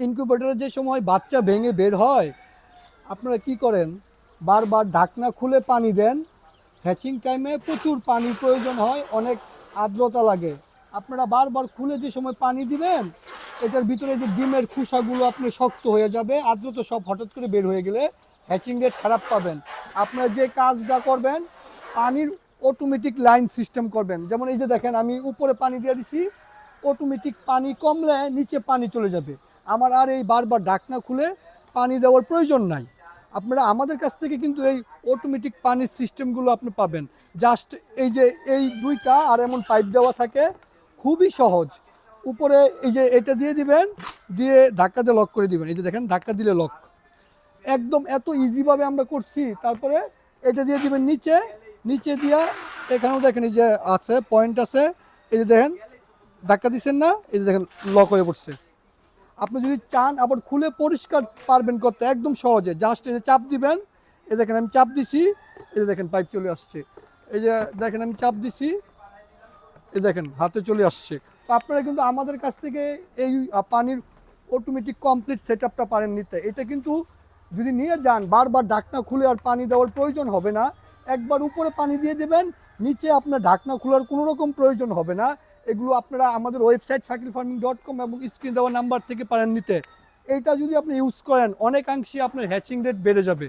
ইনকিউবেটরে যে সময় বাচ্চা ভেঙে বের হয়, আপনারা কি করেন, বারবার ঢাকনা খুলে পানি দেন। হ্যাচিং টাইমে প্রচুর পানির প্রয়োজন হয়, অনেক আর্দ্রতা লাগে। আপনারা বারবার খুলে যে সময় পানি দিবেন, এটার ভিতরে যে ডিমের খোসাগুলো আপনার শক্ত হয়ে যাবে, আর্দ্রতা সব হঠাৎ করে বের হয়ে গেলে হ্যাচিং রেট খারাপ পাবেন। আপনারা যে কাজটা করবেন, পানির অটোমেটিক লাইন সিস্টেম করবেন। যেমন এই যে দেখেন, আমি উপরে পানি দিয়ে দিছি, অটোমেটিক পানি কমলে নিচে পানি চলে যাবে। আমার আর এই বারবার ঢাকনা খুলে পানি দেওয়ার প্রয়োজন নাই। আপনারা আমাদের কাছ থেকে কিন্তু এই অটোমেটিক পানির সিস্টেমগুলো আপনি পাবেন। জাস্ট এই যে এই দুইটা আর এমন পাইপ দেওয়া থাকে, খুবই সহজ। উপরে এই যে এটা দিয়ে দিবেন, দিয়ে ধাক্কা দিয়ে লক করে দিবেন। এই যে দেখেন, ধাক্কা দিলে লক। একদম এত ইজিভাবে আমরা করছি। তারপরে এটা দিয়ে দিবেন নিচে, নিচে দিয়া এখানেও দেখেন এই যে আছে পয়েন্ট আছে, এই যে দেখেন ধাক্কা দিচ্ছেন না, এই যে দেখেন লক হয়ে পড়ছে। আপনি যদি চান আবার খুলে পরিষ্কার পারবেন করতে একদম সহজে। জাস্ট এই যে চাপ দিবেন, এই দেখেন আমি চাপ দিছি, এই যে দেখেন পাইপ চলে আসছে। এই যে দেখেন আমি চাপ দিছি, এই দেখেন হাতে চলে আসছে। তো আপনারা কিন্তু আমাদের কাছ থেকে এই পানির অটোমেটিক কমপ্লিট সেট আপটা পারেন নিতে। এটা কিন্তু যদি নিয়ে যান, বারবার ঢাকনা খুলে আর পানি দেওয়ার প্রয়োজন হবে না। একবার উপরে পানি দিয়ে দেবেন, নিচে আপনার ঢাকনা খোলার কোনো রকম প্রয়োজন হবে না। এগুলো আপনারা আমাদের ওয়েবসাইট shakilfarming.com এবং স্ক্রিন দেওয়া নাম্বার থেকে পারেন নিতে। এইটা যদি আপনি ইউজ করেন, অনেকাংশে আপনার হ্যাচিং রেট বেড়ে যাবে।